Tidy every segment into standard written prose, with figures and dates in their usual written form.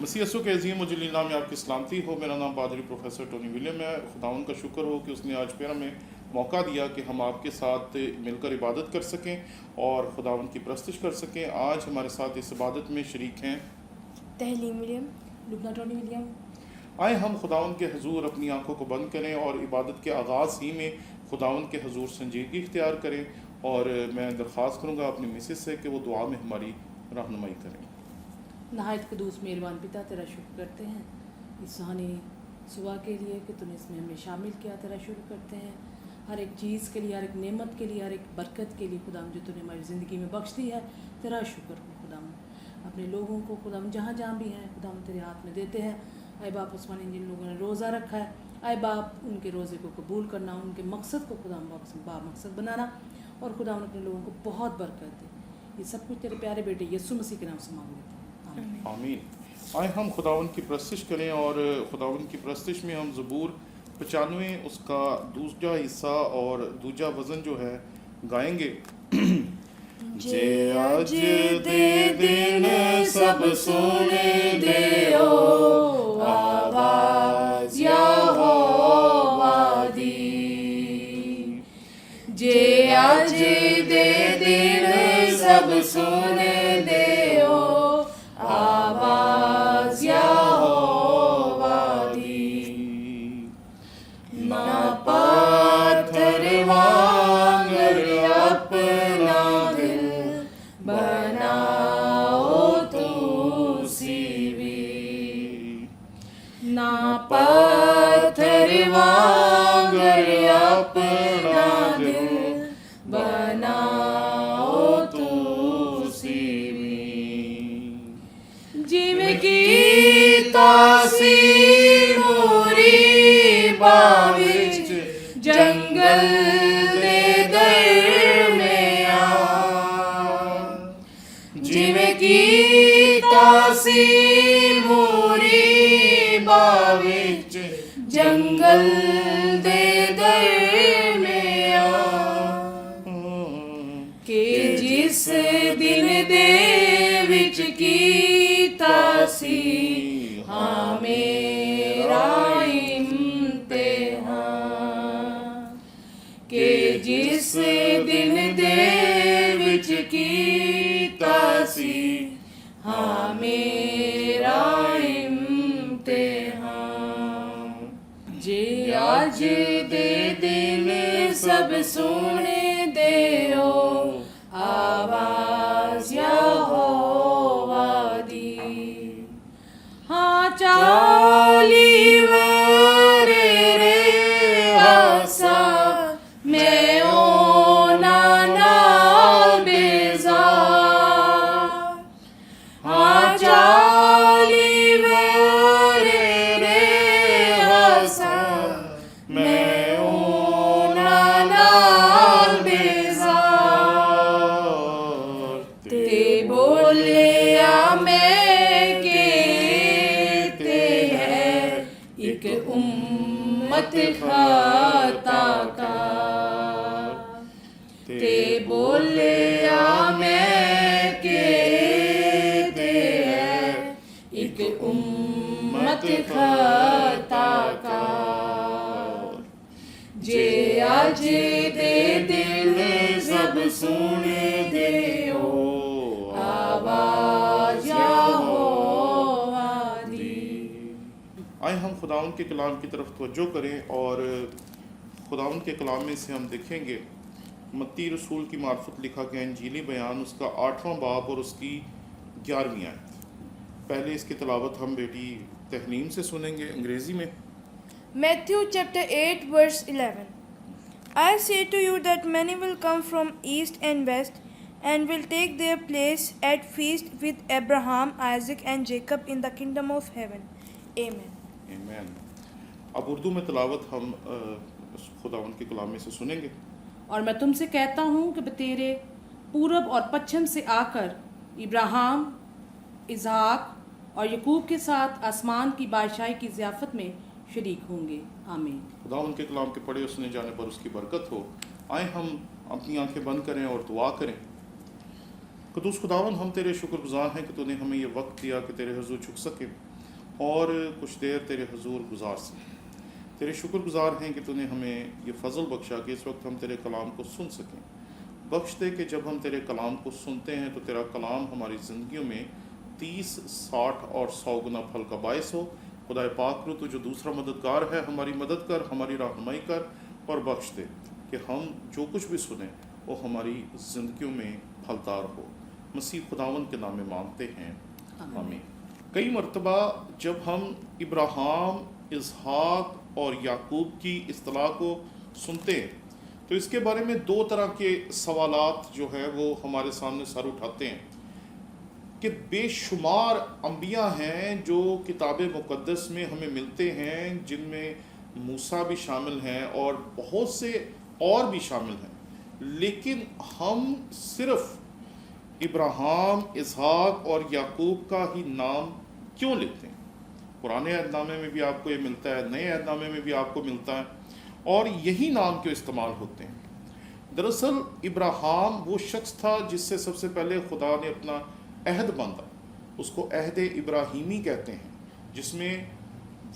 مسیح یسوع کے عظیم و جلیل نام میں آپ کی سلامتی ہو۔ میرا نام پادری پروفیسر ٹونی ولیم ہے۔ خداوند کا شکر ہو کہ اس نے آج پھر ہمیں موقع دیا کہ ہم آپ کے ساتھ مل کر عبادت کر سکیں اور خداوند کی پرستش کر سکیں۔ آج ہمارے ساتھ اس عبادت میں شریک ہیں تہلیم ولیم، لبنہ ٹونی ولیم۔ آئے ہم خداوند کے حضور اپنی آنکھوں کو بند کریں اور عبادت کے آغاز ہی میں خداوند کے حضور سنجیدگی اختیار کریں، اور میں درخواست کروں گا اپنی مسز سے کہ وہ دعا میں ہماری رہنمائی کریں۔ نہایت قدوس مہربان پتا، تیرا شکر کرتے ہیں اس سہانی صبح کے لیے کہ تو نے اس میں ہمیں شامل کیا۔ تیرا شکر کرتے ہیں ہر ایک چیز کے لیے، ہر ایک نعمت کے لیے، ہر ایک برکت کے لیے خداوند جو تو نے ہماری زندگی میں بخش دی ہے۔ تیرا شکر ہو خداوند، اپنے لوگوں کو خداوند جہاں جہاں بھی ہیں خداوند تیرے ہاتھ میں دیتے ہیں۔ اے باپ عثمانی، جن لوگوں نے روزہ رکھا ہے، اے باپ ان کے روزے کو قبول کرنا، ان کے مقصد کو خداوند با مقصد بنانا، اور خداوند اپنے لوگوں کو بہت برکت دے۔ یہ سب کچھ تیرے پیارے بیٹے یسوع مسیح کے نام سے مانگ لیتے ہیں، آمین۔ آمین۔ آئے ہم خداوند کی پرستش کریں، اور خداوند کی پرستش میں ہم زبور 95 اس کا دوسرا حصہ اور دوسرا وزن جو ہے گائیں گے۔ جے اج دے دن سب سنے دیو آواز یہوہ دی، جے اج دے دن سب سنے دیو آواز یہوہ دی، نہ پاتھر وانگر اپنا دل بناؤ تو سیوی، نہ پاتھر وانگر اپنا دل بناؤ تو سیوی، جیو کی تاثیر موری باوچ جنگل دے درمیان، جیو کی تاثیر موری باوچ جنگل دے درمیان، کہ جس دن دے وچ کی تاثیر ہاں میرا امتحان، کہ جس دن دے وچ کی تاثیر ہاں میرا امتحان، جے اج دے دن سب سنے دیو آواز یہوہ دی، ہاں چالی ورے رے آسا میں اونا نال بیزار، ہاں چالی ورے رے آسا میں اونا نال بیزار، تے بولیا میں کہتے ہے ایک امت خطا کار، تے بولیا میں کہتے ہے ایک امت خطا کار، جے اج دے دل سب سنے دیو آواز یہوہ دی۔ آئے ہم خداوند کے کلام کی طرف توجہ کریں، اور خداوند کے کلام میں سے ہم دیکھیں گے متی رسول کی معرفت لکھا گیا انجیلی بیان، اس کا 8واں باب اور اس کی 11ویں آیت۔ پہلے اس کی تلاوت ہم بیٹی تہلیم سے سنیں گے انگریزی میں۔ Matthew chapter 8 verse 11. I say to you that many will come from east and west and will take their place at feast with Abraham, Isaac and Jacob in the kingdom of heaven. Amen. آمین۔ اب اردو میں تلاوت ہم خداوند کے کلام میں سے سنیں گے۔ اور میں تم سے کہتا ہوں کہ تیرے پورب اور پچھم سے آ کر ابراہیم، اسحاق اور یعقوب کے ساتھ آسمان کی بادشاہی کی ضیافت میں شریک ہوں گے۔ آمین۔ خدا ان کے کلام کے پڑھے سنے جانے پر اس کی برکت ہو۔ آئیں ہم اپنی آنکھیں بند کریں اور دعا کریں۔ قدوس خداون ہم تیرے شکر گزار ہیں کہ تو نے ہمیں یہ وقت دیا کہ تیرے حضور جھک سکیں اور کچھ دیر تیرے حضور گزار سکیں. تیرے شکر گزار ہیں کہ تو نے ہمیں یہ فضل بخشا کہ اس وقت ہم تیرے کلام کو سن سکیں. بخش دے کہ جب ہم تیرے کلام کو سنتے ہیں تو تیرا کلام ہماری زندگیوں میں 30, 60 اور 100 گنا پھل کا باعث ہو. خدا پاک رو تو جو دوسرا مددگار ہے ہماری مدد کر، ہماری رہنمائی کر اور بخش دے کہ ہم جو کچھ بھی سنیں وہ ہماری زندگیوں میں پھلدار ہو. مسیح خداون کے نام میں مانگتے ہیں، آمین. کئی مرتبہ جب ہم ابراہیم، اسحاق اور یعقوب کی اصطلاح کو سنتے ہیں تو اس کے بارے میں 2 طرح کے سوالات جو ہیں وہ ہمارے سامنے سر اٹھاتے ہیں کہ بے شمار انبیاء ہیں جو کتاب مقدس میں ہمیں ملتے ہیں، جن میں موسیٰ بھی شامل ہیں اور بہت سے اور بھی شامل ہیں، لیکن ہم صرف ابراہیم، اسحاق اور یعقوب کا ہی نام کیوں لیتے ہیں؟ پرانے عہد نامے میں بھی آپ کو یہ ملتا ہے، نئے عہد نامے میں بھی آپ کو ملتا ہے، اور یہی نام کیوں استعمال ہوتے ہیں؟ دراصل ابراہیم وہ شخص تھا جس سے سب سے پہلے خدا نے اپنا عہد باندھا. اس کو عہد ابراہیمی کہتے ہیں، جس میں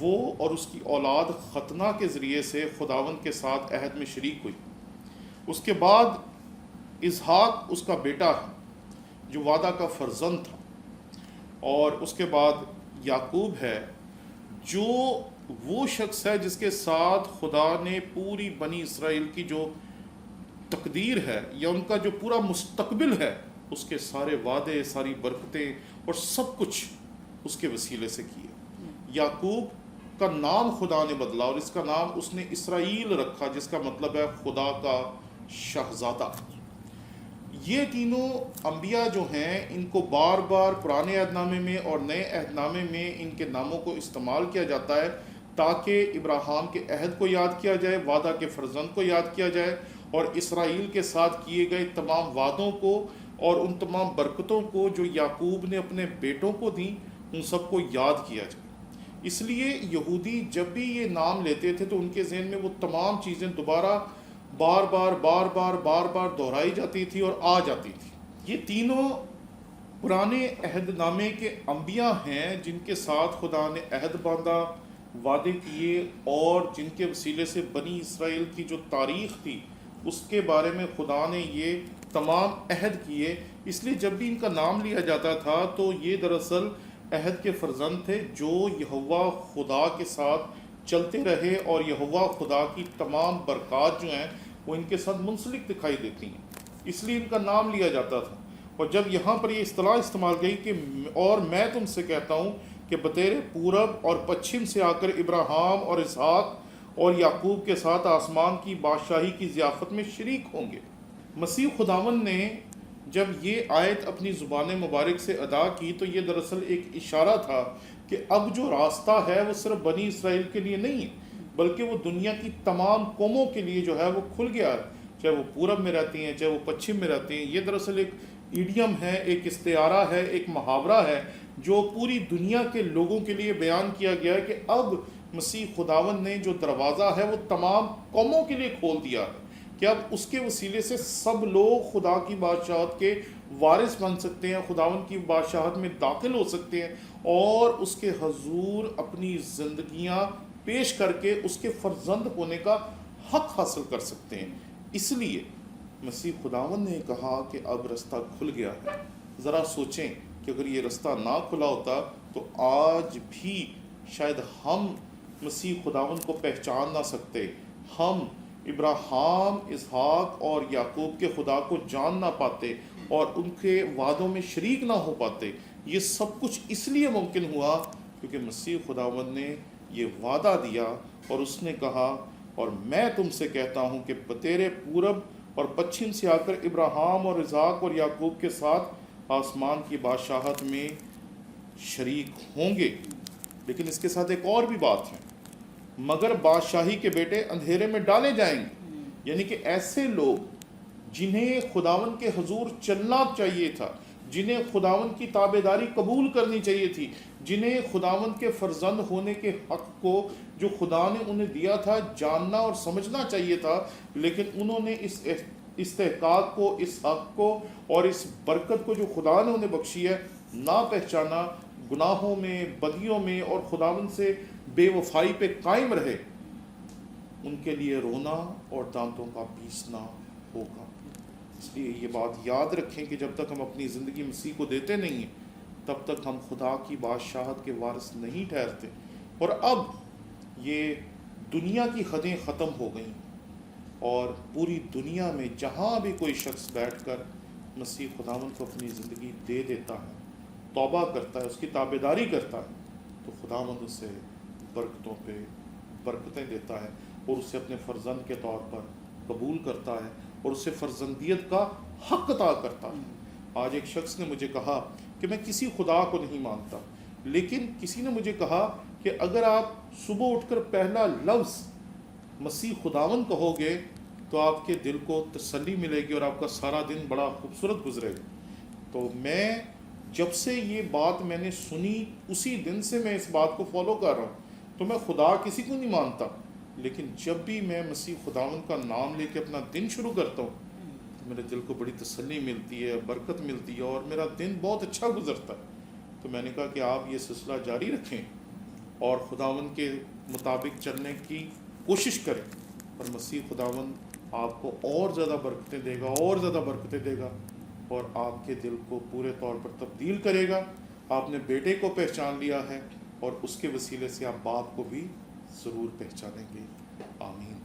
وہ اور اس کی اولاد ختنہ کے ذریعے سے خداوند کے ساتھ عہد میں شریک ہوئی. اس کے بعد اسحاق اس کا بیٹا ہے جو وعدہ کا فرزند تھا، اور اس کے بعد یعقوب ہے جو وہ شخص ہے جس کے ساتھ خدا نے پوری بنی اسرائیل کی جو تقدیر ہے یا ان کا جو پورا مستقبل ہے اس کے سارے وعدے، ساری برکتیں اور سب کچھ اس کے وسیلے سے کیے. یعقوب کا نام خدا نے بدلا اور اس کا نام اس نے اسرائیل رکھا، جس کا مطلب ہے خدا کا شہزادہ. یہ تینوں انبیاء جو ہیں ان کو بار بار پرانے عہد نامے میں اور نئے عہد نامے میں ان کے ناموں کو استعمال کیا جاتا ہے تاکہ ابراہیم کے عہد کو یاد کیا جائے، وعدہ کے فرزند کو یاد کیا جائے اور اسرائیل کے ساتھ کیے گئے تمام وعدوں کو اور ان تمام برکتوں کو جو یعقوب نے اپنے بیٹوں کو دیں ان سب کو یاد کیا جائے. اس لیے یہودی جب بھی یہ نام لیتے تھے تو ان کے ذہن میں وہ تمام چیزیں دوبارہ بار بار دہرائی جاتی تھی اور آ جاتی تھی. یہ تینوں پرانے عہد نامے کے انبیاء ہیں جن کے ساتھ خدا نے عہد باندھا، وعدے کیے اور جن کے وسیلے سے بنی اسرائیل کی جو تاریخ تھی اس کے بارے میں خدا نے یہ تمام عہد کیے. اس لیے جب بھی ان کا نام لیا جاتا تھا تو یہ دراصل عہد کے فرزند تھے جو یہوہ خدا کے ساتھ چلتے رہے اور یہوہ خدا کی تمام برکات جو ہیں وہ ان کے ساتھ منسلک دکھائی دیتی ہیں، اس لیے ان کا نام لیا جاتا تھا. اور جب یہاں پر یہ اصطلاح استعمال گئی کہ اور میں تم سے کہتا ہوں کہ بطیر پورب اور پچھم سے آ کر ابراہیم اور اسحاق اور یعقوب کے ساتھ آسمان کی بادشاہی کی ضیافت میں شریک ہوں گے. مسیح خداوند نے جب یہ آیت اپنی زبان مبارک سے ادا کی تو یہ دراصل ایک اشارہ تھا کہ اب جو راستہ ہے وہ صرف بنی اسرائیل کے لیے نہیں ہے بلکہ وہ دنیا کی تمام قوموں کے لیے جو ہے وہ کھل گیا ہے، چاہے وہ پورب میں رہتی ہیں چاہے وہ پچھم میں رہتی ہیں. یہ دراصل ایک ایڈیم ہے، ایک استعارہ ہے، ایک محاورہ ہے جو پوری دنیا کے لوگوں کے لیے بیان کیا گیا ہے کہ اب مسیح خداوند نے جو دروازہ ہے وہ تمام قوموں کے لیے کھول دیا ہے کہ اب اس کے وسیلے سے سب لوگ خدا کی بادشاہت کے وارث بن سکتے ہیں، خداوند کی بادشاہت میں داخل ہو سکتے ہیں اور اس کے حضور اپنی زندگیاں پیش کر کے اس کے فرزند ہونے کا حق حاصل کر سکتے ہیں. اس لیے مسیح خداوند نے کہا کہ اب رستہ کھل گیا ہے. ذرا سوچیں کہ اگر یہ رستہ نہ کھلا ہوتا تو آج بھی شاید ہم مسیح خداوند کو پہچان نہ سکتے، ہم ابراہیم، اسحاق اور یعقوب کے خدا کو جان نہ پاتے اور ان کے وعدوں میں شریک نہ ہو پاتے. یہ سب کچھ اس لیے ممکن ہوا کیونکہ مسیح خداوند نے یہ وعدہ دیا اور اس نے کہا اور میں تم سے کہتا ہوں کہ بطیر پورب اور پچھم سے آ کر ابراہیم اور اسحاق اور یعقوب کے ساتھ آسمان کی بادشاہت میں شریک ہوں گے. لیکن اس کے ساتھ ایک اور بھی بات ہے، مگر بادشاہی کے بیٹے اندھیرے میں ڈالے جائیں گے. یعنی کہ ایسے لوگ جنہیں خداوند کے حضور چلنا چاہیے تھا، جنہیں خداوند کی تابعداری قبول کرنی چاہیے تھی، جنہیں خداوند کے فرزند ہونے کے حق کو جو خدا نے انہیں دیا تھا جاننا اور سمجھنا چاہیے تھا، لیکن انہوں نے اس استحقاق کو, اس حق کو اور اس برکت کو جو خدا نے انہیں بخشی ہے نہ پہچانا, گناہوں میں, بدیوں میں اور خداوند سے بے وفائی پہ قائم رہے, ان کے لیے رونا اور دانتوں کا پیسنا ہوگا. اس لیے یہ بات یاد رکھیں کہ جب تک ہم اپنی زندگی مسیح کو دیتے نہیں ہیں تب تک ہم خدا کی بادشاہت کے وارث نہیں ٹھہرتے. اور اب یہ دنیا کی حدیں ختم ہو گئیں اور پوری دنیا میں جہاں بھی کوئی شخص بیٹھ کر مسیح خداوند کو اپنی زندگی دے دیتا ہے, توبہ کرتا ہے, اس کی تابعداری کرتا ہے, تو خداوند اسے برکتوں پہ برکتیں دیتا ہے اور اسے اپنے فرزند کے طور پر قبول کرتا ہے اور اسے فرزندیت کا حق عطا کرتا ہے. آج ایک شخص نے مجھے کہا کہ میں کسی خدا کو نہیں مانتا, لیکن کسی نے مجھے کہا کہ اگر آپ صبح اٹھ کر پہلا لفظ مسیح خداوند کہو گے تو آپ کے دل کو تسلی ملے گی اور آپ کا سارا دن بڑا خوبصورت گزرے گا. تو میں جب سے یہ بات میں نے سنی اسی دن سے میں اس بات کو فالو کر رہا ہوں. تو میں خدا کسی کو نہیں مانتا, لیکن جب بھی میں مسیح خداوند کا نام لے کے اپنا دن شروع کرتا ہوں تو میرے دل کو بڑی تسلی ملتی ہے, برکت ملتی ہے اور میرا دن بہت اچھا گزرتا ہے. تو میں نے کہا کہ آپ یہ سلسلہ جاری رکھیں اور خداوند کے مطابق چلنے کی کوشش کریں, اور مسیح خداوند آپ کو اور زیادہ برکتیں دے گا, اور زیادہ برکتیں دے گا, اور آپ کے دل کو پورے طور پر تبدیل کرے گا. آپ نے بیٹے کو پہچان لیا ہے اور اس کے وسیلے سے آپ باپ کو بھی ضرور پہچانیں گے. آمین.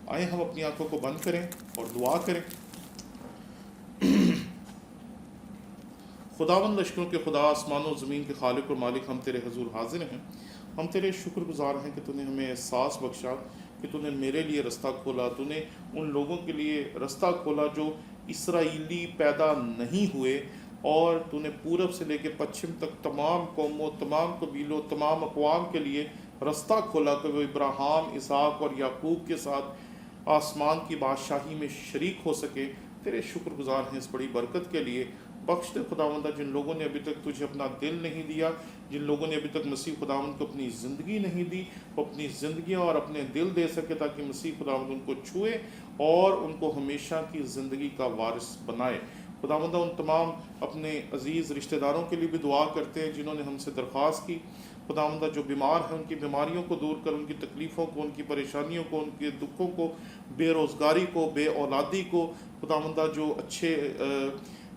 آئیں ہم اپنی آنکھوں کو بند کریں اور دعا کریں. خداوند لشکروں کے خدا, آسمان و زمین کے خالق اور مالک, ہم تیرے حضور حاضر ہیں. ہم تیرے شکر گزار ہیں کہ تو نے ہمیں احساس بخشا کہ تو نے میرے لیے رستہ کھولا, تو نے ان لوگوں کے لیے رستہ کھولا جو اسرائیلی پیدا نہیں ہوئے, اور تو نے پورب سے لے کے پچھم تک تمام قوموں, تمام قبیلوں, تمام اقوام کے لیے رستہ کھولا کہ وہ ابراہیم, اسحاق اور یعقوب کے ساتھ آسمان کی بادشاہی میں شریک ہو سکے. تیرے شکر گزار ہیں اس بڑی برکت کے لیے. بخش دے خداوندہ جن لوگوں نے ابھی تک تجھے اپنا دل نہیں دیا, جن لوگوں نے ابھی تک مسیح خداوند کو اپنی زندگی نہیں دی, وہ اپنی زندگیاں اور اپنے دل دے سکے تاکہ مسیح خداوند ان کو چھوئے اور ان کو ہمیشہ کی زندگی کا وارث بنائے. خداوندہ ان تمام اپنے عزیز رشتہ داروں کے لیے بھی دعا کرتے ہیں جنہوں نے ہم سے درخواست کی. خداوندہ جو بیمار ہیں ان کی بیماریوں کو دور کر, ان کی تکلیفوں کو, ان کی پریشانیوں کو, ان کے دکھوں کو, بے روزگاری کو, بے اولادی کو, خداوندہ جو اچھے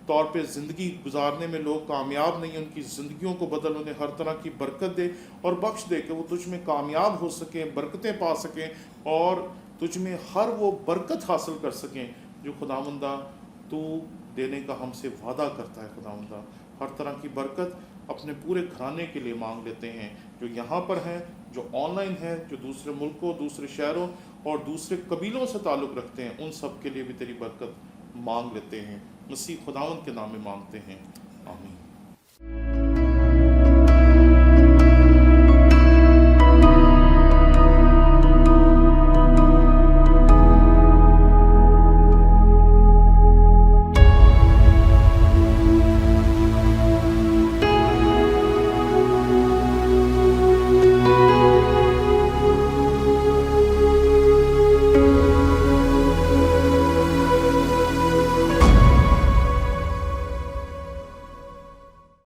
طور پہ زندگی گزارنے میں لوگ کامیاب نہیں ہیں ان کی زندگیوں کو بدل, انہیں ہر طرح کی برکت دے اور بخش دے کہ وہ تجھ میں کامیاب ہو سکیں, برکتیں پا سکیں اور تجھ میں ہر وہ برکت حاصل کر سکیں جو خداوندہ تو دینے کا ہم سے وعدہ کرتا ہے. خداوندہ ہر طرح کی برکت اپنے پورے گھرانے کے لیے مانگ لیتے ہیں, جو یہاں پر ہیں, جو آن لائن ہیں, جو دوسرے ملکوں, دوسرے شہروں اور دوسرے قبیلوں سے تعلق رکھتے ہیں, ان سب کے لیے بھی تیری برکت مانگ لیتے ہیں. مسیح خداوند کے نام میں مانگتے ہیں. آمین.